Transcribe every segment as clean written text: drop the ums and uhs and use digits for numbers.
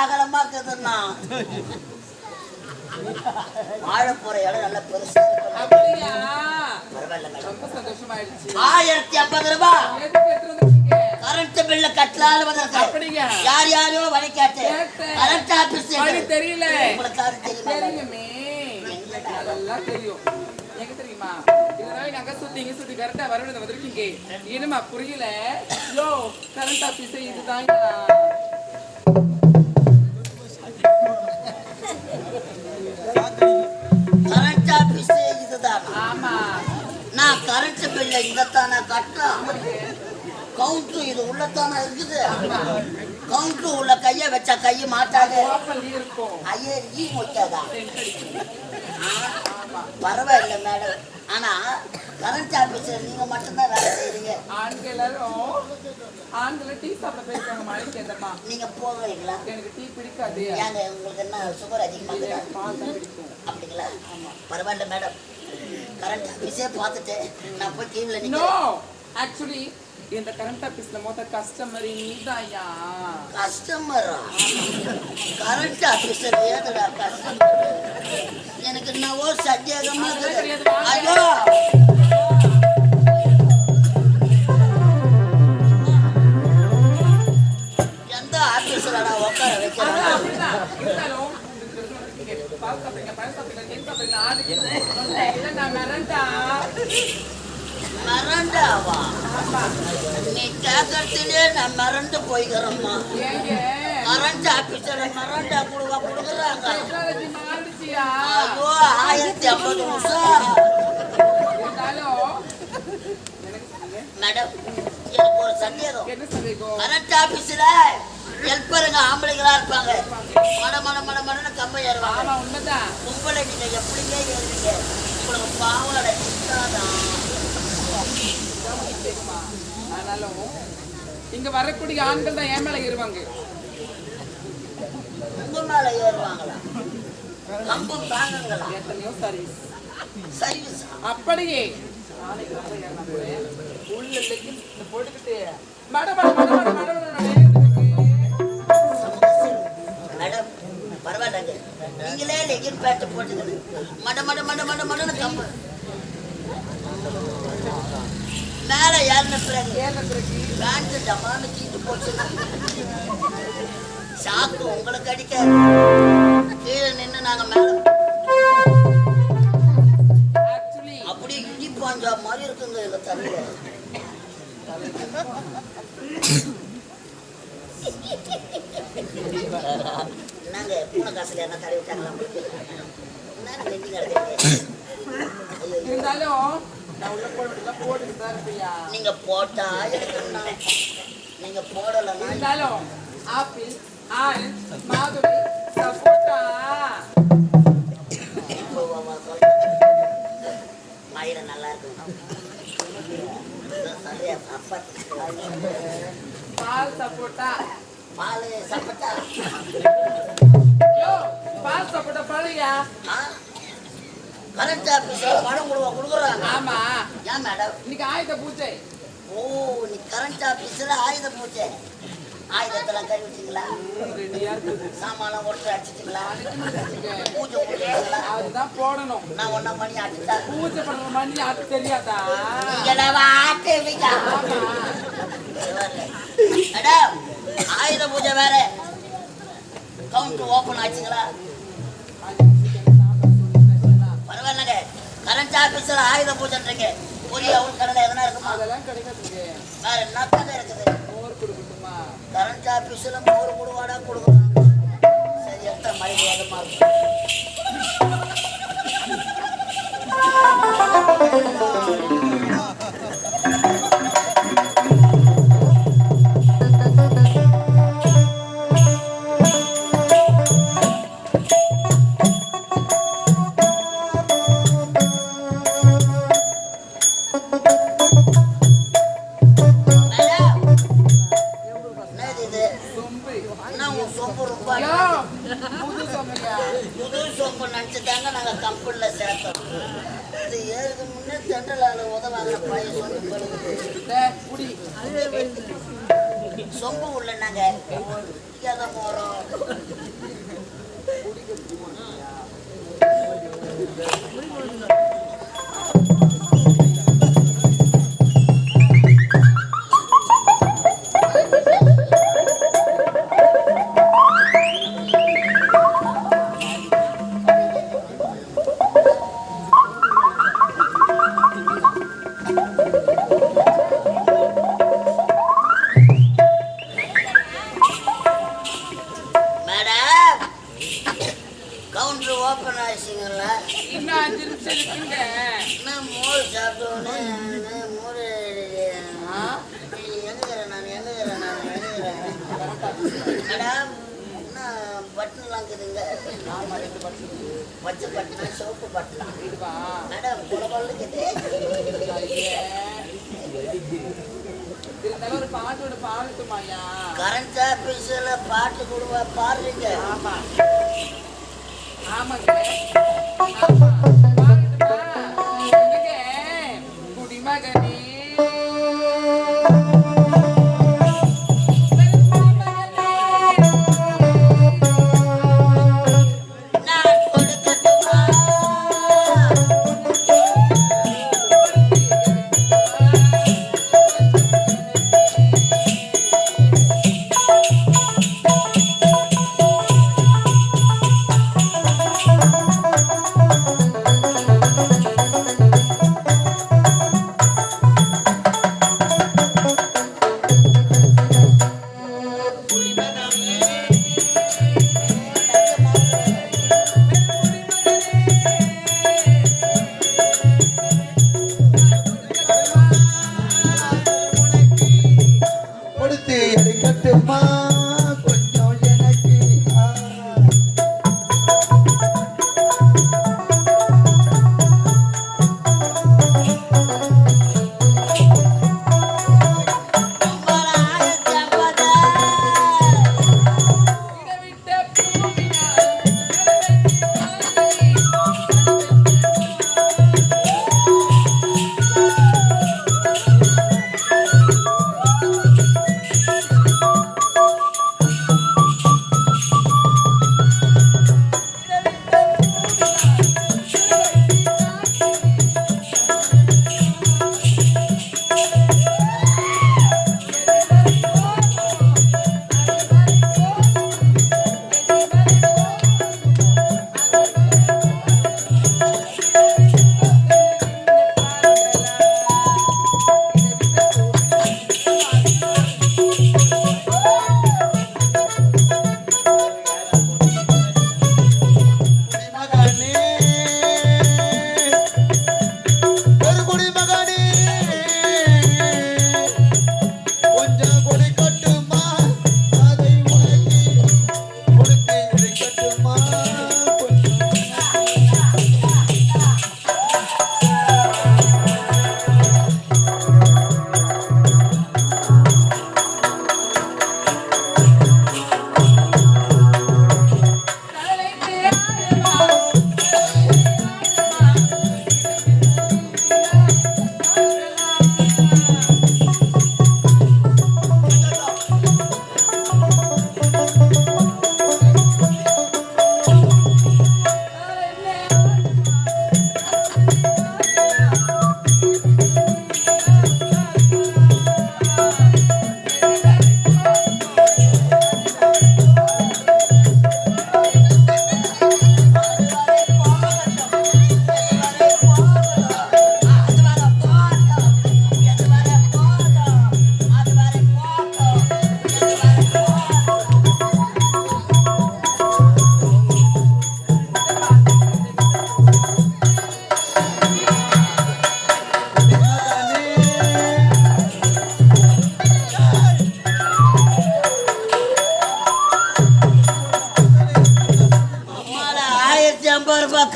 அகலமா இருக்குதுன்னா வாழ போற இடம் நல்ல பெருசா அப்படியா? பரவாயில்ல, ரொம்ப சந்தோஷமாயிடுச்சு. 1050 ரூபாய் எதுக்கு எடுத்து வந்திருக்கீங்க? கரண்ட் பில்ல கட்டலான்னு வந்திருக்கேன். அப்படியா? யார் யாரையோ வழி கேட்டேன். கரண்ட் ஆபீஸ் வழி தெரியல. உங்களுக்கு தெரியுமே, அதெல்லாம் தெரியும். எங்க தெரியுமா? இதனால நாங்க சுத்தி கரெக்டா வரவேண்டியது வந்திருக்கீங்க. இனிமா புரியல. யோ, கரண்ட் ஆபீஸ் இதுதான். கரண்ட் ஆபீஸ் இதுதான். ஆமா, நான் கரண்ட் பில்ல இங்கத்தானே கட்டணும். கவுண்டர் இது உள்ளத்தானே இருக்குது. கவுண்டர் உள்ள கைய வச்சா கையை மாட்டாது. ஐயே ஈ மொய்க்காதா? பரவாயில்ல மேடம். ஆனா கரண்ட் ஆபீஸ்ல நீங்க மட்டும்தான் வேலை செய்யறீங்க. ஆண்கள் எல்லாரும் ஆண்கள் டீ சாப்பிட போயிருக்காங்க. மழைக்கு எந்தமா நீங்க போவீங்களா? எனக்கு டீ பிடிக்காது. ஏங்க உங்களுக்கு என்ன சுகர் அதிகமா பிடிக்கும்? அப்படிங்களா? பரவாயில்ல மேடம். கரண்ட் ஆபீஸே பார்த்துட்டு நான் போய் டீம்ல நிக்கிறேன். நோ, ஆக்சுவலி இந்த கரண்ட் ஆபீஸ்ல மொத்த கஸ்டமர் நீதாயா. கஸ்டமரா? கரண்ட் ஆபீஸ்ல ஏதுடா கஸ்டமர்? எனக்கு என்னவோ சந்தேகமா இருக்குது. ஐயோ, எந்த ஆபீஸ்ல நான் உட்கார வைக்கிறேன்? மறண்டாவா? நீ கேட்கறதுலே நான் மறந்து போய்க்கிறேம்மா. கரண்ட் ஆபீஸ்ல மறண்டா கொடுக்குறாங்க. ஐயோ, 1050 நிமிஷம். மேடம், எனக்கு ஒரு சந்தேகம். கரண்ட் ஆபீஸ்ல ஹெல்ப்பருங்க ஆம்பளைங்களா இருப்பாங்க. மட கம்பை ஏறுவாங்க. உங்களை நீங்க எப்படிங்க ஏறுவீங்க? உங்களுக்கு பாவாடை சித்தாதான். ஆனாலும் இங்க வரக்கூடிய ஆண்கள் தான் ஏன் மேல ஏறுவாங்க. உங்க மேல ஏறுவாங்களா? கம்பம் தாங்குங்களா? எத்தனையோ சர்வீஸ் சர்வீஸ் அப்படியே உள்ள போட்டுக்கிட்டு மேடம் பரவாயில்லைங்க. நீங்களே லெகின் பேண்ட் போட்டுக்கணும். மட கம்பு மேல ஏறின பிறகு பேண்ட் டமான்னு தீட்டு போச்சு. சாக்கு உங்களுக்கு அடிக்க கீழே நின்று நாங்க மேல அப்படியே இஞ்சி பாஞ்சா மாதிரி இருக்குங்க எங்க தண்ணியில. என்னங்க பூனை காசுல என்ன தடவி விட்டாங்களா? என்ன நெஞ்சு கிடக்குறீங்க? நீங்க போட்டா நீங்க போடலன்னா ஆப்பிள், ஆரஞ்சு, மாதுளை, சப்போட்டா மயில நல்லா இருக்கும். பால் சப்போட்டா, பால் சப்போட்டா, பால் சப்போட்டா பழையா கரண்ட் ஆபீஸ்ல பணம் கொடுக்குறாங்க. ஆமா. ஏன் மேடம்? இன்னைக்கு ஆயுத பூஜை. ஓ, நீ கரண்ட் ஆபீஸ்ல ஆயுத பூஜை. ஆயுதத்தெல்லாம் கை வச்சிங்களா? சாமான் ஒருத்தர் அடிச்சிட்டீங்களா? பூஜை போடுறீங்களா? அதுதான் போடணும். நான் ஒன்னா மணி ஆட்டுட்டா பூஜை பண்ற மணி ஆட்டு தெரியாதா? மேடம், ஆயுத பூஜை வேற. கவுண்டர் ஓபன் ஆச்சுங்களா? பரவாயில்லங்க. கரண்ட் ஆபீஸ்ல ஆயுத பூஜைன்றீங்க. பொரிய அவுட் கடலை எதனா இருக்குமா? அதெல்லாம் கிடைக்காதுங்க. வேற என்ன கடை இருக்குது? மோர் கொடுக்கட்டுமா? கரண்ட் ஆபீஸ்ல மோர் கொடுவாடா கொடுக்குறாங்க. சரி, எத்தனை மணி வேகமா இருக்கும்? புது சோப்பு நினைச்சுட்டாங்க. நாங்க கம்பெனில சேர்த்தோம். இது ஏழுக்கு முன்னே தெண்டலால உதவாங்க. பழைய சொம்பு உள்ள நாங்க பிடிக்காத மோரம். இன்னும் 5 நிமிஷம் இருக்குங்க. மோர் சாப்பிட்டோன்னு மோர் மேடம் இன்னும் பட்டன்லாம் இருக்குதுங்க. பச்சை பட்டனா சிவப்பு பட்டனா மேடம் குலபல்லுக்குது. இருந்தாலும் ஒரு பாட்டோட பாடட்டுமாயா? கரண்ட் ஆபீஸ்ல பாட்டு கொடுவா பாடுறீங்க. ஆமாங்க குடிமகனே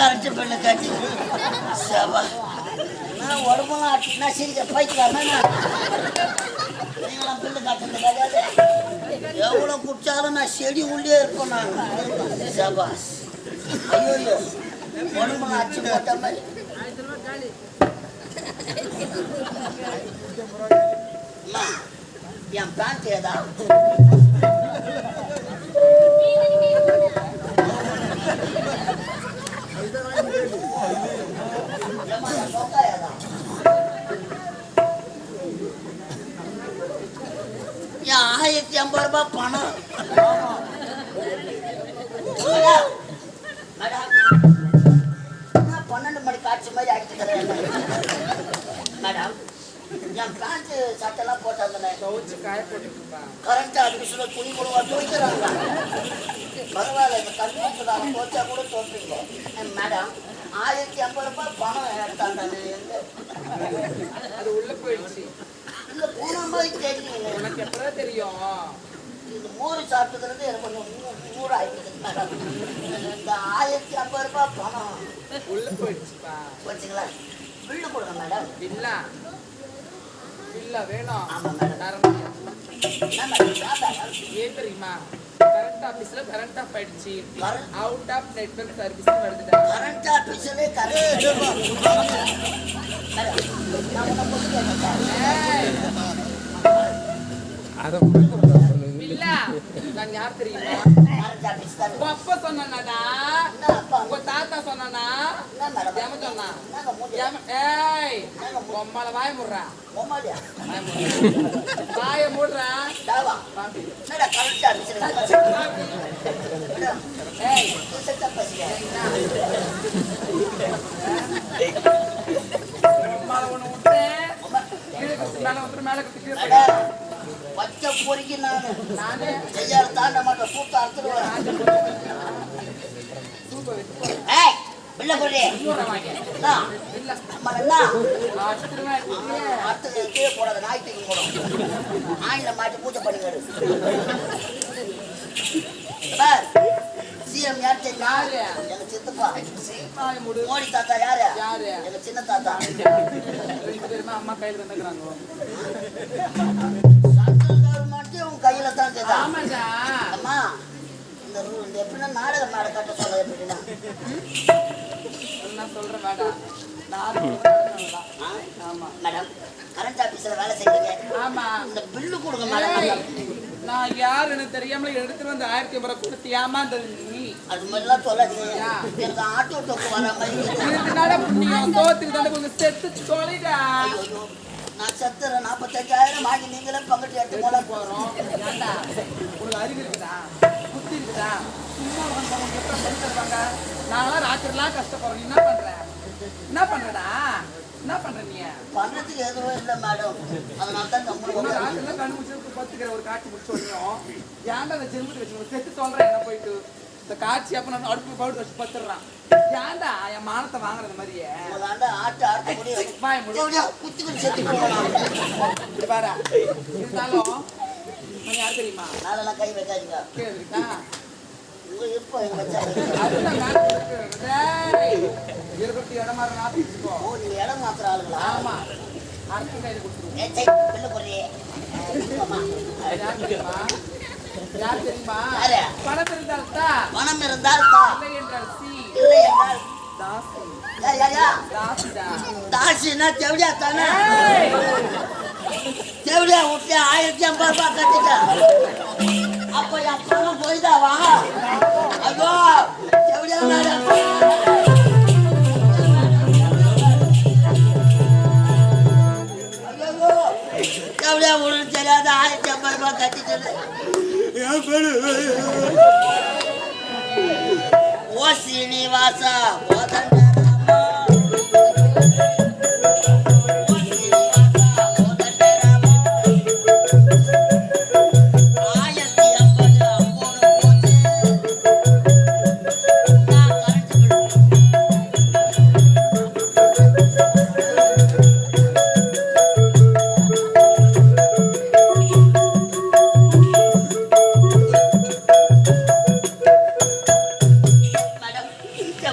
கரண்ட் பில்லு கட்டி சபா நான் உடம்புலாம் ஆட்டினா சிரிக்க போய்க்கலாமா நீங்களாம் பில்லு கட்டுறது கிடையாது. எவ்வளோ குடிச்சாலும் நான் செடி உள்ளே இருப்பேன் நான். சபாஸ் ஐயோ உடம்புலாம் ஆச்சு போட்ட மாதிரி. என் பேண்ட் ஏதா ஏன் 1050 ரூபாய் பணம் மேடம் 12 மணி காட்சி மாதிரி ஆகிட்டு மேடம் என் பேண்ட் சட்டெல்லாம் போட்டாங்கண்ணே துவைச்சு காய போட்டுருப்பா கரெக்டாக ஆஃபீஸில் துணி கொடுவா துவைக்கிறாங்க பரவாயில்ல இந்த கல்விக்கு நான் துவைச்சா கூட துவைப்பீங்க மேடம் 1050 ரூபாய் பணம் எடுத்தாங்க அது உள்ள போயிடுச்சு இல்லை போன மாதிரி தெரியல உனக்கு எப்பதான் தெரியும் இந்த மோர் சாப்பிட்டதுலேருந்து எனக்கு கொஞ்சம் ஊர் ஆகிடுது மேடம் இந்த 1050 ரூபாய் பணம் உள்ள போயிடுச்சுப்பா வச்சுங்களா பில்லு கொடுங்க மேடம் இல்ல இல்ல வேணும் ஆமாம் மேடம் தர முடியாது. என்ன மேடம் ஏன் தெரியுமா கரண்ட் ஆபீஸ்ல கரண்ட் ஆஃப் ஆயிடுச்சு அவுட் ஆஃப் நெட்வொர்க் சர்வீஸ் வருதுடா கரண்ட் ஆஃபீஸிலே கரண்ட் மேடம் நான் உன்னை கொண்டு ஏய், இல்ல நான் யார் தெரியுமா கரண்ட் ஆஃபீஸ் தான் உங்க அப்பா சொன்னாடா என்ன அப்பா உங்க தாத்தா சொன்னானா என்ன மேடம் ஏம சொன்னா நாங்கள் மூஞ்சி ஏய் உம்மல வாய முடுறா மொமாடியா வாய முடுறா டாவா பாம்பி என்னடா கரண்ட் ஆஃபீஸில் மேடம் ஏய் செட்டப் பசியா உம்மல ஒண்ணு விட்டேன் மேல வந்து மேல கட்டி மேடம் பச்சை பொறுக்கி நானே செய்யாத தாண்ட மாட்டேன் சூத்த அறுத்துடுவேன் சூப்பர் வெச்சு ஏய் பிள்ளை போடுறே வாங்க என்ன இல்ல அம்மா என்ன அடிச்சிருவேன் அடுத்தது கீழே போடாத நாய் தூக்கி போடும் நாயில மாட்டி பூஜை பண்ணிக்காரு பார் சிஎம் யார் தெரியுமா யாரு? எங்க சித்தப்பா வாய முடு மோடி தாத்தா யாரு யாரு எங்க சின்ன தாத்தா ரெண்டு பேருமே அம்மா கையில தந்துக்கிறாங்க சென்ட்ரல் கவர்மெண்ட் உன் கையில தான் இருக்குது ஆமாடா அம்மா இந்த எப்படின்னா நாடகம் மேடை கட்ட சொல்ல எப்படின்னா நான் சொல்றேன் மேடம் நான் ஆமா மேடம் கரண்ட் ஆபீஸ்ல வேலை செய்வீங்க ஆமா இந்த பில்லு கொடுங்க ஏய், மேடம் நான் யாருன்னு தெரியாமல எடுத்துட்டு வந்து 1500 கொடுத்து ஏமாந்தது நீ அது மாதிரிலாம் சொல்லாதீங்க எனக்கு ஆட்டோ டோக்கு வர மாதிரி இருக்குது. இதனால புண்ணியம் சோத்துக்கு தானே கொஞ்சம் செத்து சொல்லிடா ஐயோ, நான் செத்துறேன் 45,000 வாங்கி நீங்களே பங்கிட்டு எடுத்து போல போறோம் ஏண்டா உனக்கு அறிவு இருக்குதா புத்தி இருக்குதா சும்மா வந்தவங்க எப்படி சொல்லி தருவாங்க நாங்களாம் ராத்திரிலாம் கஷ்டப்படுறோம் நீ என்ன பண்றடா என்ன பண்ற நீ பண்ணதுக்கு எதுவும் இல்லை மேடம் அதனால தான் கம்பெனி ராத்திரிலாம் கண்டுபிடிச்சு பத்துக்கிற ஒரு காட்சி முடிச்சு சொல்லியும் ஏன்டா அந்த ஜென்மத்துக்கு வச்சு செத்து சொல்றேன் என்ன போயிட்டு இந்த காட்சி அப்ப நான் அடுப்பு பவுடர் வச்சு பத்துறான் ஏன்டா என் மானத்தை வாங்குறது மாதிரியே உங்களாண்ட ஆட்டு ஆட்ட முடியும் வாய முடி குத்துக்கிட்டு செத்து போகலாம் இப்படி பாரு இருந்தாலும் நான் யார் தெரியுமா நாளெல்லாம் கை வைக்காதீங்க கேளுக்கா உங்க இப்போ எங்க வச்சா அதுதான் மேல இருக்கு. டேய், இருபத்தி இடமா நாத்திச்சுக்கோ ஓ நீங்க இடம் மாத்திர ஆளுங்களா ஆமா அடுத்த கையில கொடுத்துருவோம் ஏச்சை பில்லு போடுறியே யார் தெரியுமா யார் தெரியுமா யாரு? பணம் இருந்தால் தான் பணம் இருந்தால் தா இல்லை என்றால் சி இல்லை என்றால் தாசி யா தாசிடா தாசின்னா தேவடியா தானே ஏய், தேவடியா விட்டு 1050 ரூபாய் கட்டிட்டேன் அப்ப என் பணம் போய்தா வா ஐயோ தேவடியா மேடம் ஐயோ தேவடியா ஒன்றும் தெரியாத 1050 ரூபாய் கட்டிட்டு ஓ சீனிவாசா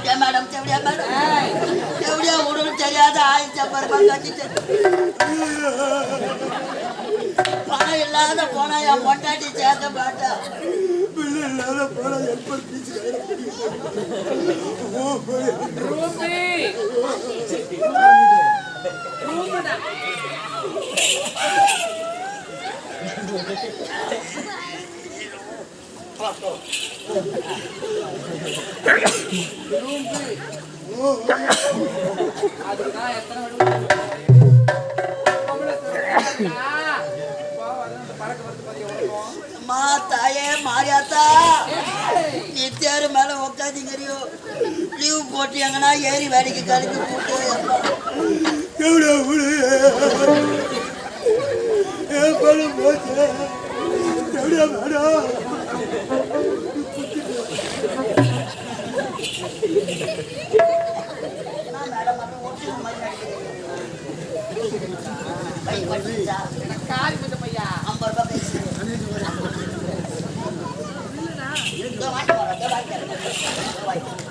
ஏய், எப்படியா ஒன்றும் தெரியாத 1050 ரூபாய் கட்டிட்டு பணம் இல்லாத போனா என் பொண்டாட்டி சேர்க்க மாட்டா ரூபி ரூபுடா ரூபி அதுதான் எத்தனை பொம்பளை பறக்க வந்து அம்மா தாயே மாரியாத்தா, ஏய், நீ தேரு மேல உட்காந்துங்கிறியோ லீவு போட்டு எங்கன்னா ஏறி வேலைக்கு கழிக்கு போட்டு எனக்கு காரி போட்ட பையா 50 ரூபாய் பேசு. இதோ வாங்கி போறேன், இதோ வாங்கி தரேன். இதோ வாங்கி தரேன்.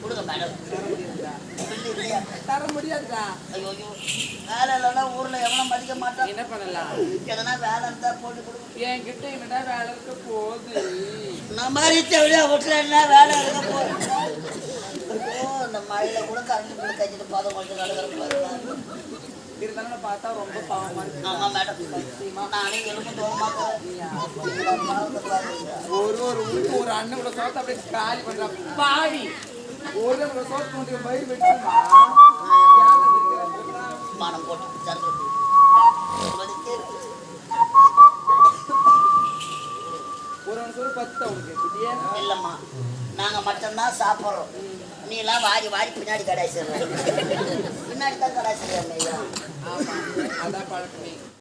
கொடுங்க மேடம். பில்லு இல்லையா? தர முடியாதுடா. ஐயோ ஐயோ, வேலை இல்லைன்னா ஊர்ல எவனும் மதிக்க மாட்டான். என்ன பண்ணலாம்? எதனா வேலை இருந்தா போட்டு கொடுங்க. என்கிட்ட என்னடா வேலை இருக்க போகுது? இந்த மாதிரி தேவையா வீட்டுல என்ன வேலை இருக்க போகுது? ஐயோ, இந்த மழையில கூட கரண்ட் பில்லு கட்டிட்டு பாதம் கொஞ்சம் நடக்கிற இருந்தாலும் பார்த்தா ரொம்ப பாவமா இருக்கு. ஆமா மேடம், நானே எலும்பு தோமாக்க ஒரு ஒரு ஊருக்கு ஒரு அண்ணன் கூட சோத்த அப்படியே காலி பண்றா பாவி. ஒரு நம்ம சோத்து கொண்டு பயிர் வெட்டுமா? மானம் போட்டு ஒரு சோறு 10 உனக்கு இல்லம்மா, நாங்க மட்டும்தான் சாப்பிட்றோம். நீ எல்லாம் வாரி வாரி பின்னாடி கடாய்ச்சிடுற. பின்னாடி தான் கடாய்ச்சிடுறேன். ஆமா, அதான் பழக்கமே.